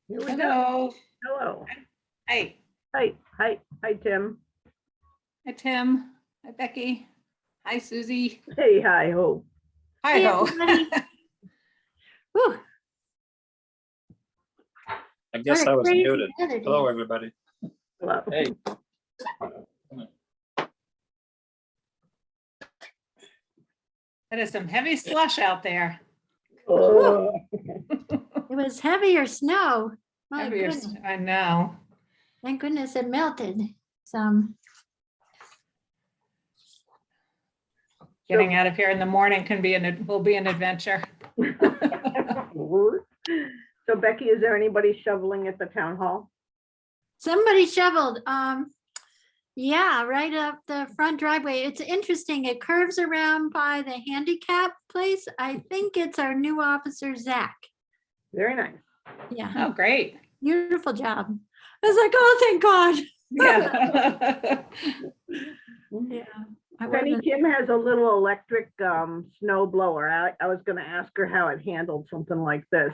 Here we go. Hello. Hello. Hi. Hi, Tim. Hi, Tim. Hi, Becky. Hi, Susie. Hey, hi, ho. Hi, Hey, ho. everybody. Whew, I guess what a I was crazy muted. weather Hello, day. everybody. Hello. Hey. That is some heavy slush out there. Oh, It was heavier snow. My Heavier, goodness. I know. Thank goodness it melted some. Getting out of here in the morning will be an adventure. So Becky, is there anybody shoveling at the town hall? Somebody shoveled. Yeah, right up the front driveway. It's interesting. It curves around by the handicap place. I think it's our new officer, Zach. Very nice. Yeah, Oh, great. beautiful job. I was like, oh, thank God. Yeah. Yeah. I Penny wasn't- Kim has a little electric snow blower. I was gonna ask her how it handled something like this.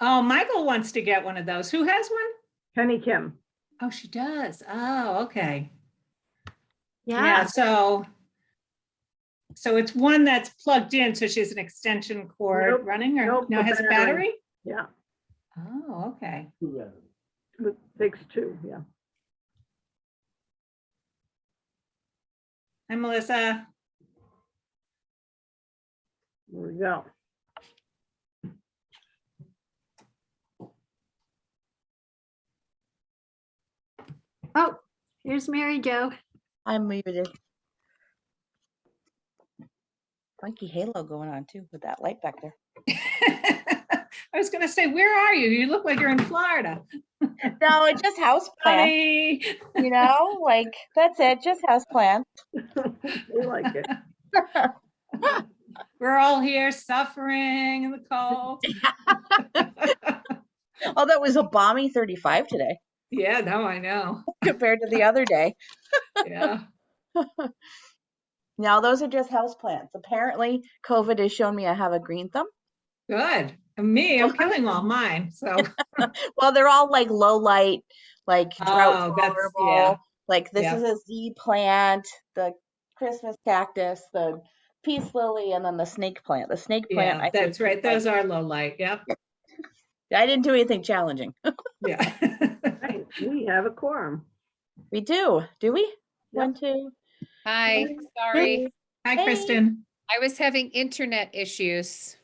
Oh, Michael wants to get one of those. Who has one? Penny Kim. Oh, she does. Oh, okay. Yeah, Yeah, so it's one that's plugged in, so she has an extension cord Nope, running, or nope, no, a it has a battery. battery? Yeah, Oh, okay. it takes two, yeah. Hi, Melissa. There we go. oh, here's Mary Jo. I'm muted. Funky halo going on too with that light back there. I was gonna say, where are you? You look like you're in Florida. No, it's just house plants, Honey. you know, like that's it, just house plants. We like it. We're all here suffering in the cold. Although it was a balmy 35 today Yeah, no, I know. compared to the other day. Yeah. Now those are just house plants. Apparently COVID has shown me I have a green thumb. Good. And me, I'm killing all mine. So Well, they're all like low light, like drought Oh, that's- tolerable. yeah. Like this Yeah. is a Z plant, the Christmas cactus, the peace lily, and then the snake plant. The snake plant, yeah, I that's think, right. is like- Those are low light. Yep. I didn't do anything challenging. Yeah. Right, we have a quorum. We do we? Yep. 1, 2. Hi, sorry. Hi, Hey. Kristen. I was having internet issues.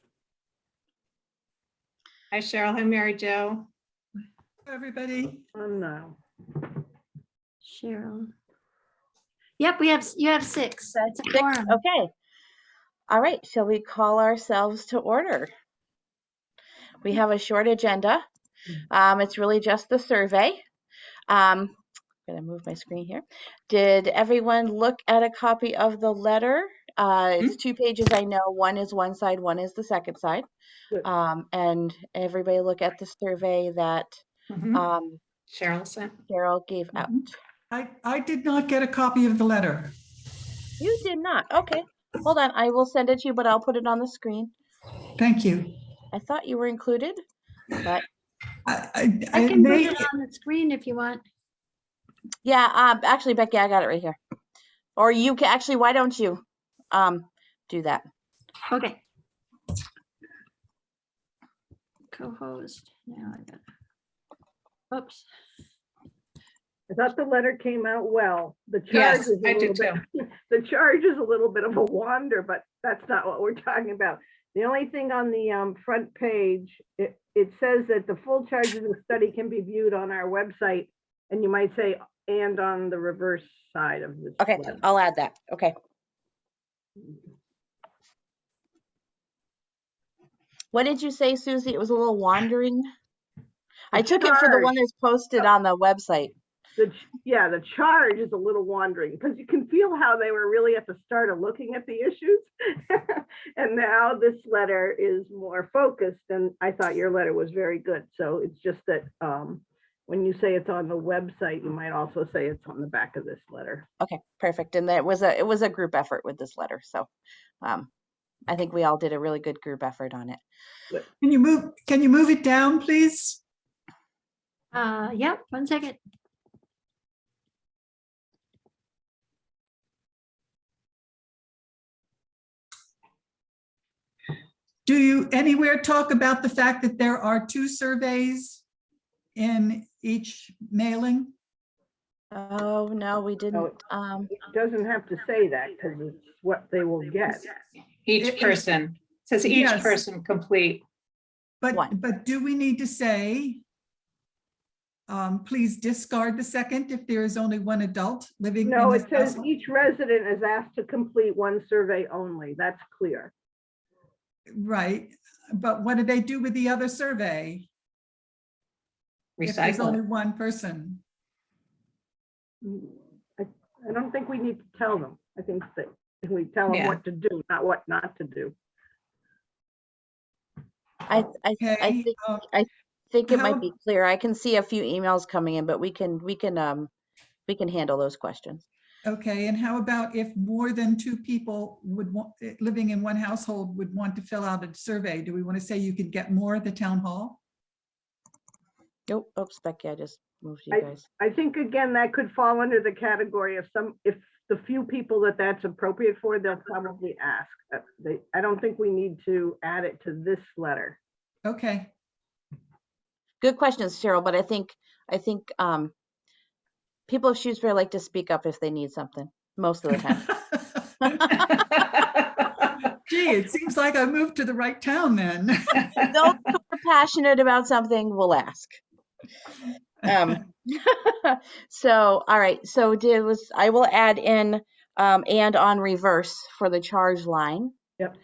Hi, Cheryl. Hi, Mary Jo. Everybody. Oh, no. Cheryl. Yep, you have six. That's a 6. quorum. Okay. All right. Shall we call ourselves to order? We have a short agenda. It's really just the survey. I'm going to move my screen here. Did everyone look at a copy of the letter? It's 2 pages. I know one is one side, one is the second side. Good. And everybody look at the survey that Mhm. Cheryl sent. Carol gave out. I did not get a copy of the letter. You did not. Okay. Hold on. I will send it to you, but I'll put it on the screen. Thank you. I thought you were included, but I can put it on the screen if you want. yeah, actually, Becky, I got it right here. Or you can actually, why don't you do that? Okay. Co-host. Now I got. Oops. I thought the letter came out well. The charge Yes, is a I little did bit, the charge is a little bit of a wander, but that's not what we're talking about. The only thing on the front page, it says that the full charge of the study can be viewed on our website, and you might say, and on the reverse side of this. Okay, letter. I'll add that. Okay. What did you say, Susie? It was a little wandering. I took it for the one that's posted on the website. Yeah, the charge is a little wandering because you can feel how they were really at the start of looking at the issues. And now this letter is more focused, and I thought your letter was very good. So it's just that when you say it's on the website, you might also say it's on the back of this letter. Okay, perfect. And it was a group effort with this letter. So I think we all did a really good group effort on it. Can you move it down, please? Yep, 1 second. Do you anywhere talk about the fact that there are 2 surveys in each mailing? Oh, no, we didn't. It doesn't have to say that because it's what they will get. Each It- person, says each Yes. person complete. But do we need to say, please discard the second if there is only one adult living in No, this it says household? each resident is asked to complete 1 survey only. That's clear. Right, but what do they do with the other survey? If there's Recycle only it. one person? I don't think we need to tell them. I think that we tell them Yeah. what to do, not what not to do. I Okay, think it might how- be clear. I can see a few emails coming in, but we can handle those questions. okay, and how about if more than 2 people would want, living in one household would want to fill out a survey? Do we want to say you could get more at the town hall? Nope, oops, Becky, I just moved you guys. I think again, that could fall under the category of if the few people that's appropriate for, they'll probably ask. I don't think we need to add it to this letter. Okay, Good questions, Cheryl, but I think people of Shutesbury like to speak up if they need something most of the time. gee, it seems like I moved to the right town then. Those who are passionate about something will ask. So, all right, so I will add in and on reverse for the charge line. Yep.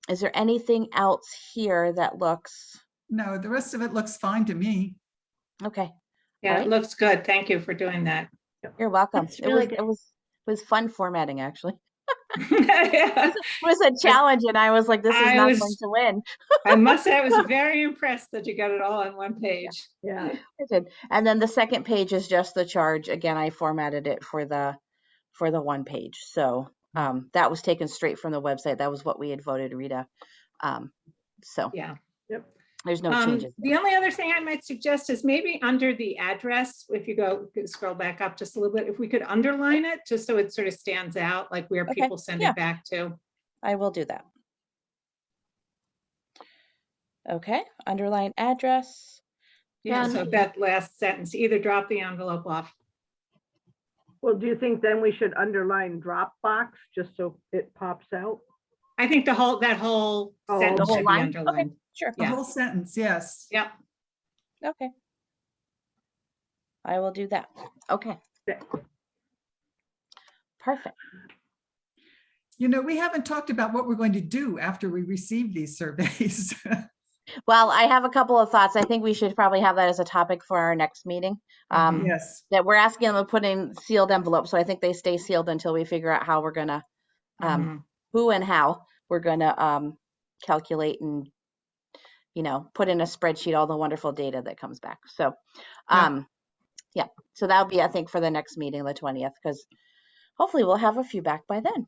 Is there anything else here that looks No, the rest of it looks fine to me. okay? Yeah, Alright. it looks good. Thank you for doing that. You're welcome. That's really good. It was fun formatting actually. Yeah. It was a challenge, and I was like, this is I not was- going to win. I must say, I was very impressed that you got it all on one page. Yeah. I did. And then the second page is just the charge. Again, I formatted it for the 1 page. So that was taken straight from the website. That was what we had voted, Rita. So Yeah. there's no changes. The only other thing I might suggest is maybe under the address, if you scroll back up just a little bit, if we could underline it, just so it sort of stands out, like where Okay, people send yeah. it back to. I will do that. Okay, underline address. Yeah, Yeah. so that last sentence, either drop the envelope off. Well, do you think then we should underline Dropbox just so it pops out? I think that whole Oh, sentence the whole should be line? underlined. Sure. The Yeah. whole sentence, yes. Yep. Okay. I will do that. Okay. Okay. Perfect. You know, we haven't talked about what we're going to do after we receive these surveys. Well, I have a couple of thoughts. I think we should probably have that as a topic for our next meeting. Mhm. Yes, That we're asking them to put in sealed envelopes, so I think they stay sealed until we figure out how we're gonna, Mhm. who and how we're gonna calculate and, put in a spreadsheet all the wonderful data that comes back. So, yeah. So that'll be, I think, for the next meeting, the 20th, because hopefully we'll have a few back by then.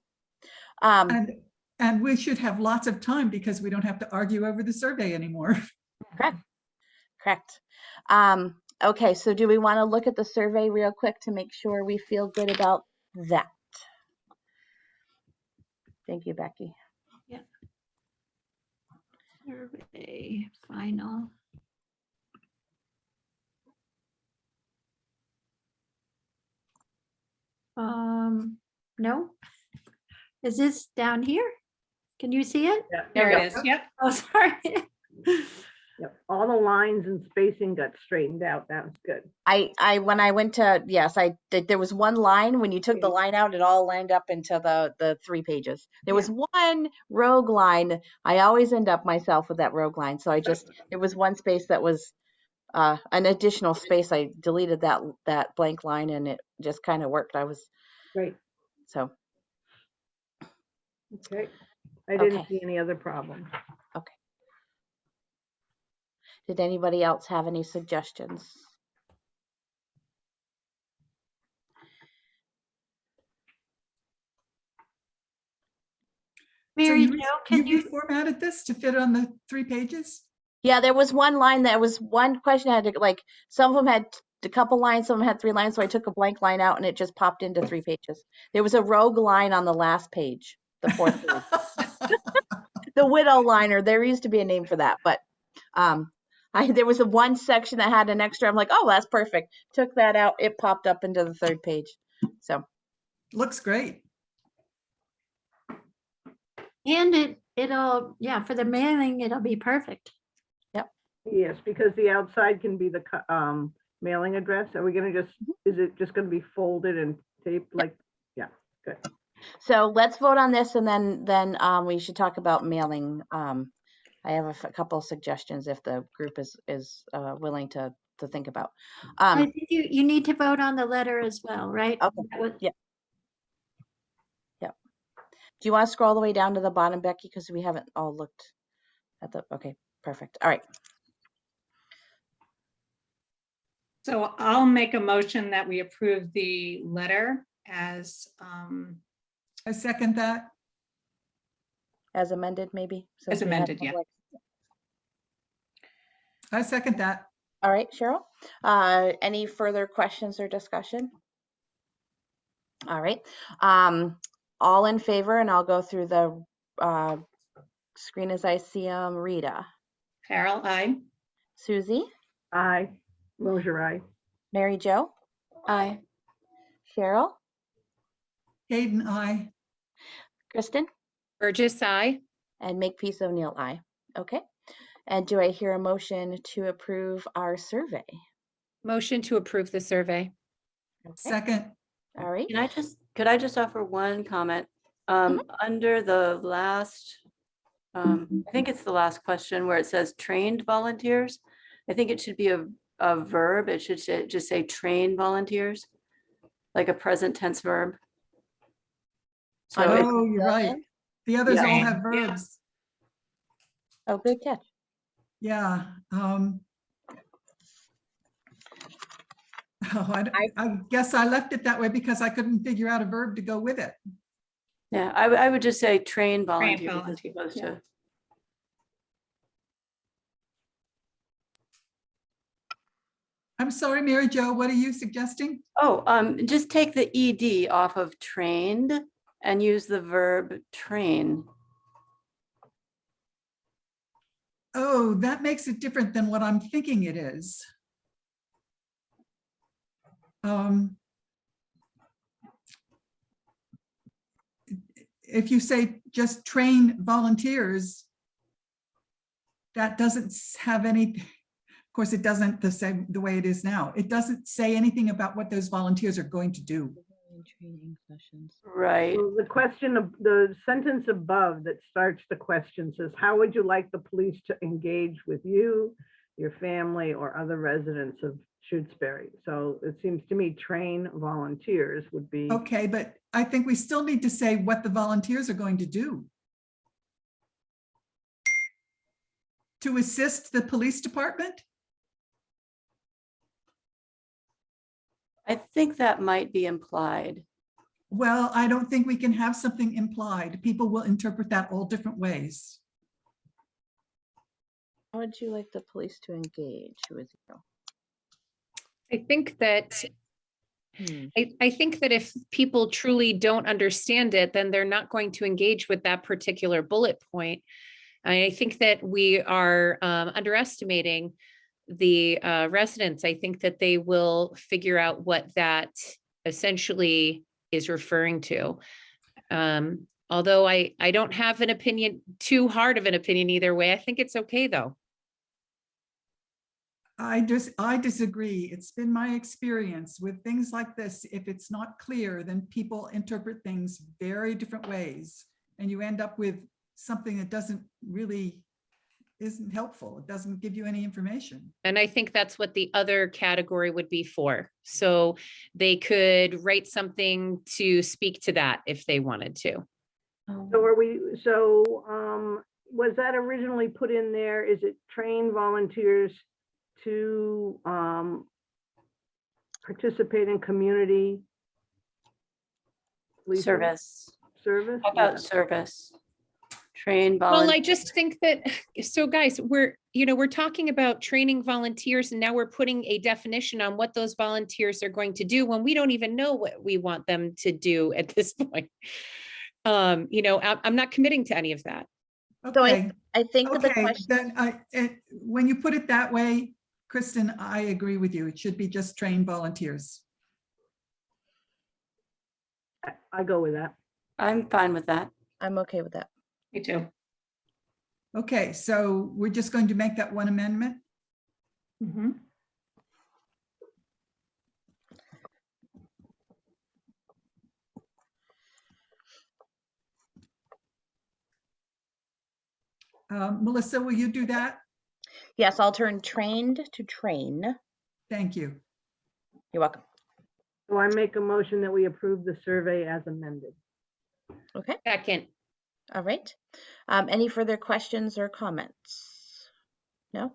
and we should have lots of time because we don't have to argue over the survey anymore. Correct. Okay, so do we want to look at the survey real quick to make sure we feel good about that? Thank you, Becky. Survey final. No. Is this down here? Can you see it? Yeah. There it is. Yep. Oh, sorry. Yep. All the lines and spacing got straightened out. That was good. When I went to, yes, I did. There was one line, when you took the line out, it all lined up into the 3 pages. There was one rogue line. I always end up myself with that rogue line. So there was one space that was an additional space. I deleted that blank line and it just kind of worked. Great. So, Okay. I didn't Okay. see any other problems. did anybody else have any suggestions? So Mary you Jo, can you? reformatted this to fit on the 3 pages? Yeah, there was one line, there was one question I had to, like, some of them had a couple lines, some of them had 3 lines, so I took a blank line out and it just popped into 3 pages. There was a rogue line on the last page, the 4th page. The widow liner, there used to be a name for that, but there was a one section that had an extra, I'm like, oh, that's perfect. Took that out, it popped up into the 3rd page. So, Looks great. And it'll, yeah, for the mailing, it'll be perfect. Yes, because the outside can be the mailing address. Are we gonna just, is it just gonna be folded and taped like, yeah, good. so let's vote on this and then we should talk about mailing. I have a couple of suggestions if the group is willing to think about. I think you need to vote on the letter as well, right? Okay. That was- Yeah. Do you want to scroll all the way down to the bottom, Becky? Because we haven't all looked at the, okay, perfect. All right. So I'll make a motion that we approve the letter as, I second that. As amended, maybe? since As we had amended, yeah. public- I second that. All right, Cheryl. Any further questions or discussion? All right. All in favor, and I'll go through the screen as I see them. Rita, Carol, I. Susie, Aye, Mosher, aye. Mary Jo, Aye. Cheryl, Hayden, I. Kristen, Burgess, I. and Makepeace O'Neill, aye. Okay. And do I hear a motion to approve our survey? Motion to approve the survey. Okay. Second. All right. Could I just offer one comment? Under the last, I think it's the last question where it says trained volunteers. I think it should be a verb. It should just say train volunteers, like a present tense verb. So it- Oh, you're right. The others all Yeah. have verbs. Oh, good catch. Yeah. I guess I left it that way because I couldn't figure out a verb to go with it. yeah, I would just say train volunteers as volunteers, opposed yeah. to. I'm sorry, Mary Jo, what are you suggesting? Oh, just take the ED off of trained and use the verb train. Oh, that makes it different than what I'm thinking it is. If you say just train volunteers, that doesn't have any, of course, it doesn't the way it is now. It doesn't say anything about what those volunteers are going to do. Training sessions. Right. So the question of the sentence above that starts the question says, how would you like the police to engage with you, your family, or other residents of Shutesbury? So it seems to me train volunteers would be. Okay, but I think we still need to say what the volunteers are going to do. To assist the police department? I think that might be implied. Well, I don't think we can have something implied. People will interpret that all different ways. How would you like the police to engage with you? I think that I think that if people truly don't understand it, then they're not going to engage with that particular bullet point. I think that we are underestimating the residents. I think that they will figure out what that essentially is referring to. Although I don't have an opinion, too hard of an opinion either way. I think it's okay though. I disagree. It's been my experience with things like this. If it's not clear, then people interpret things very different ways. And you end up with something that isn't helpful. It doesn't give you any information. And I think that's what the other category would be for. So they could write something to speak to that if they wanted to. So was that originally put in there? Is it train volunteers to participate in community policing? Service. Service? How about service? Train Well, I volunteers. just think that, so guys, we're talking about training volunteers and now we're putting a definition on what those volunteers are going to do when we don't even know what we want them to do at this point. I'm not committing to any of that. So Okay, I think that the okay, question, then when you put it that way, Kristen, I agree with you. It should be just trained volunteers. I go with that. I'm fine with that. I'm okay with that. Me too. Okay, so we're just going to make that one amendment? Mhm. Melissa, will you do that? Yes, I'll turn trained to train. Thank you. You're welcome. So I make a motion that we approve the survey as amended. Okay, Second, all right. Any further questions or comments? No?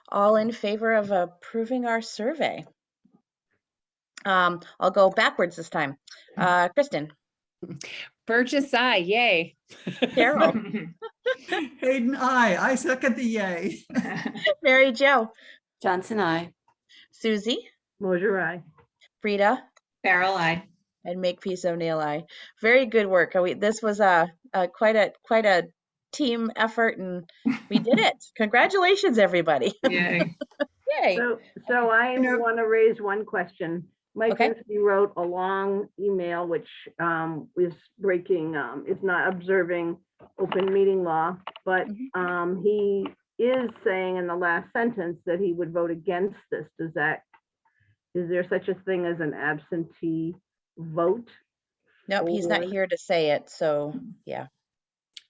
All in favor of approving our survey? I'll go backwards this time. Kristen, Burgess, aye, yay. Carol, Hayden, I second the yay. Mary Jo, Johnson, I. Susie, Mosier, aye. Frida, Farrell, I. and Makepeace O'Neill, I. Very good work. This was quite a team effort, and we did it. Congratulations, everybody. Yay. Yay. So I You know- want to raise one question. Mike Okay. Inslee wrote a long email, which is breaking, is not observing open meeting law, but he is saying in the last sentence that he would vote against this. Is there such a thing as an absentee vote? Nope, he's not Or- here to say it, so yeah.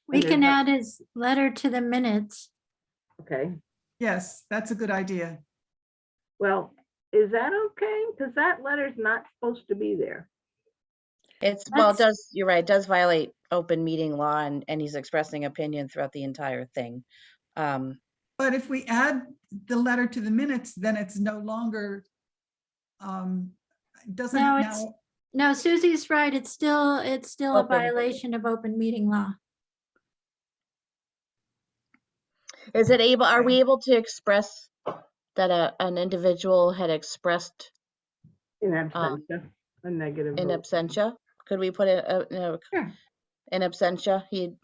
We And there's can no- add his letter to the minutes. Okay, Yes, that's a good idea. well, is that okay? Because that letter's not supposed to be there. It That's- does, you're right, it does violate open meeting law, and he's expressing opinion throughout the entire thing. But if we add the letter to the minutes, then it's no longer, doesn't No, it it's- now? No, Susie's right. It's still a Open. violation of open meeting law. Are we able to express that an individual had expressed In absentia, a negative in vote. absentia? Could we put Sure. in absentia, he,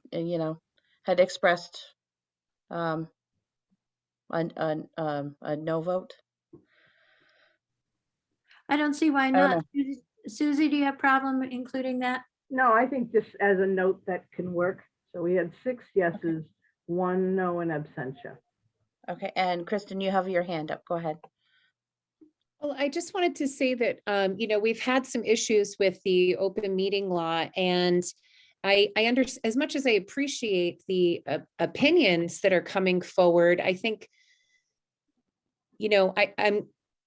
had expressed a no vote? I don't see why don't not. Susie, do you have problem including that? No, I think just as a note that can work. So we had 6 yeses, 1 no, and absentia. Okay, and Kristen, you have your hand up. Go ahead. Well, I just wanted to say that, we've had some issues with the open meeting law, and I understand, as much as I appreciate the opinions that are coming forward, I think,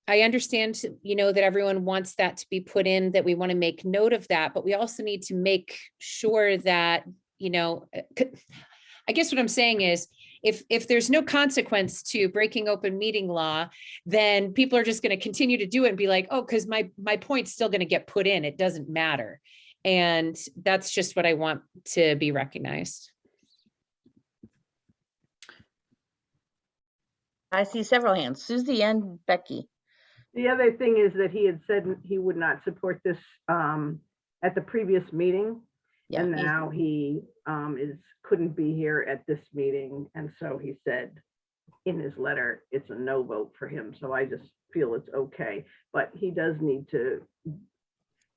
I understand, that everyone wants that to be put in, that we want to make note of that, but we also need to make sure that, I guess what I'm saying is, if there's no consequence to breaking open meeting law, then people are just going to continue to do it and be like, oh, because my point's still going to get put in. It doesn't matter. And that's just what I want to be recognized. I see several hands, Susie and Becky. The other thing is that he had said he would not support this at the previous meeting. Yeah, And he's- now he couldn't be here at this meeting. And so he said in his letter, it's a no vote for him. So I just feel it's okay. But he does need to,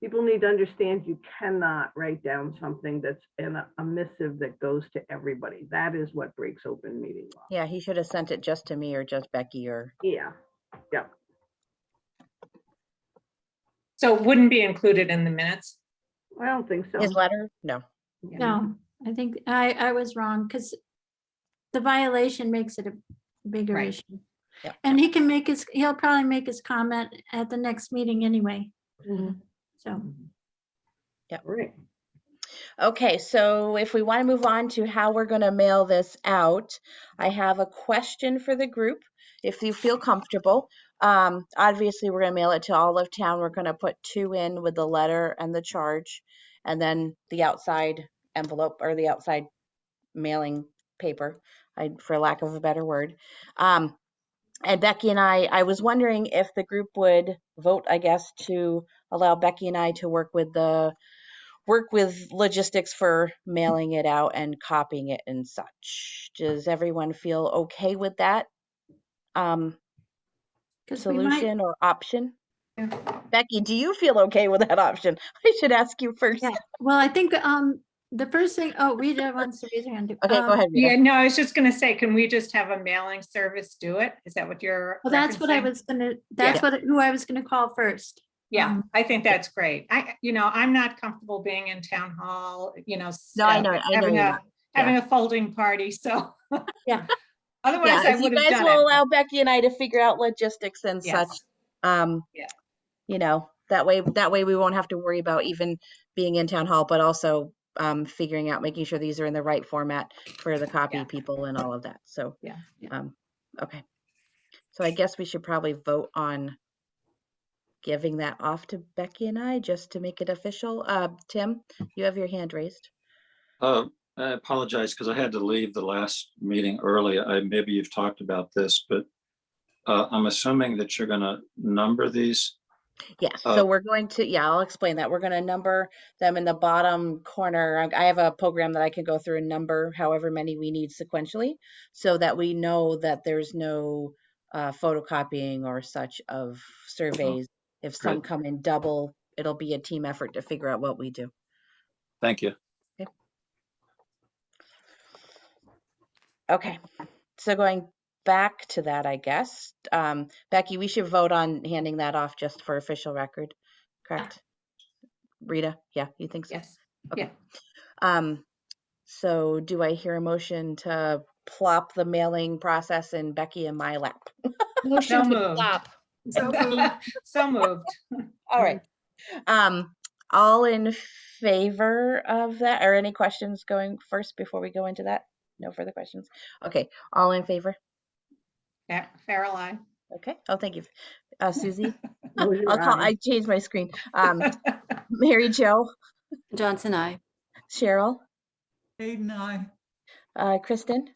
people need to understand you cannot write down something that's in a missive that goes to everybody. That is what breaks open meeting law. Yeah, he should have sent it just to me or just Becky or, Yeah, yeah. So it wouldn't be included in the minutes? I don't think so. his letter? No. No, I think I was wrong because the violation makes it a bigger Right. issue. Yeah. And he'll probably make his comment at the next meeting anyway. Mhm. So, Right. Okay, so if we want to move on to how we're going to mail this out, I have a question for the group. If you feel comfortable, obviously we're going to mail it to all of town. We're going to put 2 in with the letter and the charge, and then the outside envelope or the outside mailing paper, for lack of a better word. And Becky and I was wondering if the group would vote, I guess, to allow Becky and I to work with logistics for mailing it out and copying it and such. Does everyone feel okay with that 'Cause we might, solution or option? Becky, do you feel okay with that option? I should ask you first. yeah, well, I think, the first thing, oh, Rita wants to raise her hand. Okay, go ahead, Rita. Yeah, no, I was just gonna say, can we just have a mailing service do it? Is that what you're? Well, that's what I referencing? was gonna, who I was gonna call first. Yeah, I think that's great. I'm not comfortable being in town hall, No, I know having you're a, not. having a folding party, so. Yeah. Otherwise Yeah, I if you would have guys done will it. allow Becky and I to figure out logistics and such, Yes. Yeah. that way we won't have to worry about even being in town hall, but also figuring out, making sure these are in the right format for the copy Yeah. people and all of that. So, Yeah. okay. So I guess we should probably vote on giving that off to Becky and I just to make it official. Tim, you have your hand raised. I apologize because I had to leave the last meeting early. Maybe you've talked about this, but I'm assuming that you're going to number these. Yes, so we're going to, I'll explain that. We're going to number them in the bottom corner. I have a program that I can go through and number however many we need sequentially so that we know that there's no photocopying or such of surveys. If some Great. come in double, it'll be a team effort to figure out what we do. Thank you. Okay, so going back to that, I guess, Becky, we should vote on handing that off just for official record, correct? Rita, yeah, you think so? Yes. Okay. Yeah. So do I hear a motion to plop the mailing process in Becky and my lap? Motion to moved. plop. So moved. So moved. All right. All in favor of that, or any questions going first before we go into that? No further questions. Okay, all in favor? Yeah, Farrell, I. Okay. Oh, thank you. Susie? Moser, aye. I changed my screen. Mary Jo, Johnson, I. Cheryl, Hayden, I. Kristen,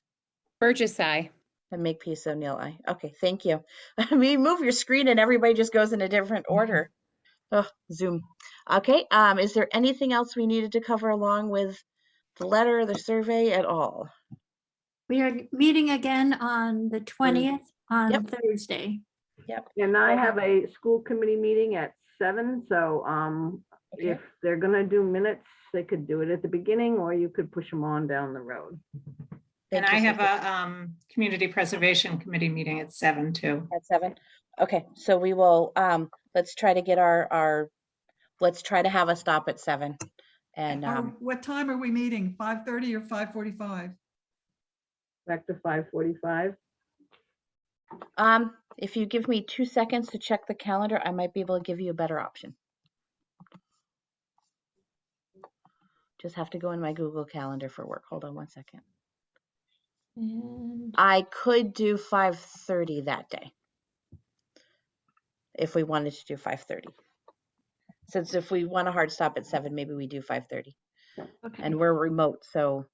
Burgess, I. and Makepeace O'Neill, I. Okay, thank you. I mean, move your screen and everybody just goes in a different order. Oh, Zoom. Okay, is there anything else we needed to cover along with the letter, the survey at all? We are meeting again on the 20th on Yep. Thursday. Yep. And I have a school committee meeting at 7, so Okay. if they're gonna do minutes, they could do it at the beginning, or you could push them on down the road. And Thank I you, have Susie. a Community Preservation Committee meeting at 7 too. At 7. Okay, so we will let's try to get let's try to have a stop at 7. And What time are we meeting? 5:30 or 5:45? Back to 5:45. if you give me 2 seconds to check the calendar, I might be able to give you a better option. Just have to go in my Google Calendar for work. Hold on 1 second. And I could do 5:30 that day. If we wanted to do 5:30. Since if we want a hard stop at 7, maybe we do 5:30. okay. And we're remote, so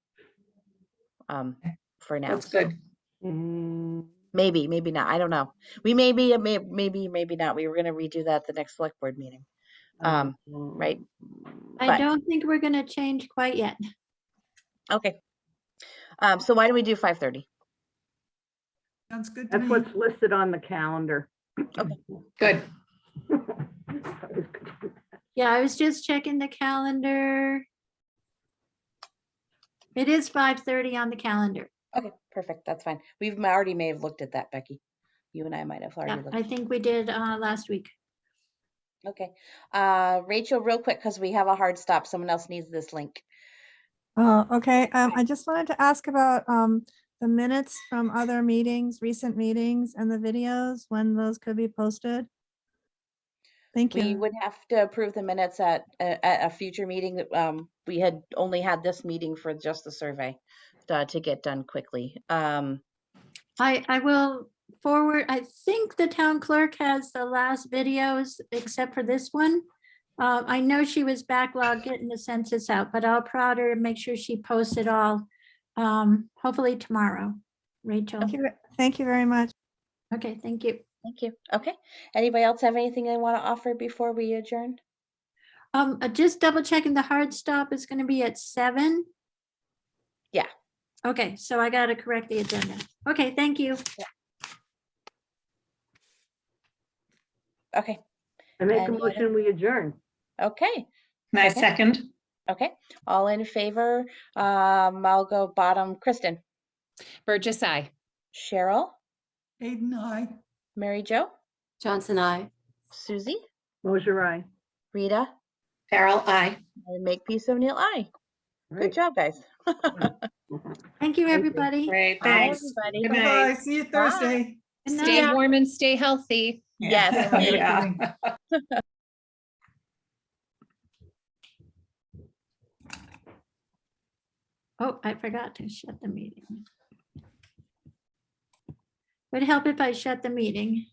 for now. That's good. Maybe not. I don't know. We maybe not. We were gonna redo that at the next select board meeting. Right. I but- don't think we're gonna change quite yet. Okay. So why don't we do 5:30? Sounds good to That's me. what's listed on the calendar. Good. Yeah, I was just checking the calendar. It is 5:30 on the calendar. Okay, perfect. That's fine. We've already may have looked at that, Becky. You and I might have already Yeah, looked. I think we did last week. Okay. Rachel, real quick, because we have a hard stop. Someone else needs this link. Oh, okay. I just wanted to ask about the minutes from other meetings, recent meetings, and the videos, when those could be posted. Thank We you. would have to approve the minutes at a future meeting. We had only had this meeting for just the survey to get done quickly. I will forward, I think the town clerk has the last videos except for this one. I know she was backlogged getting the census out, but I'll prod her and make sure she posts it all hopefully tomorrow. Rachel. Thank you very much. Okay, thank you. Thank you. Okay. Anybody else have anything they want to offer before we adjourn? Just double checking the hard stop is gonna be at 7. Yeah. Okay, so I gotta correct the agenda. Okay, thank you. Okay. I make a Any other- motion, we adjourn. Okay. My Second? second. Okay. All in favor? I'll go bottom. Kristen, Burgess, aye. Cheryl, Aiden, I. Mary Jo, Johnson, I. Susie, Mosher, aye. Rita, Carol, I. and Makepeace O'Neill. Aye. Good Right. job, guys. Thank you, you. everybody. Great, Bye, thanks. everybody. Good Bye-bye. night. See you Bye. Thursday. Good Stay night. warm and stay healthy. Yes. Yeah. Oh, I forgot to shut the meeting. Would help if I shut the meeting.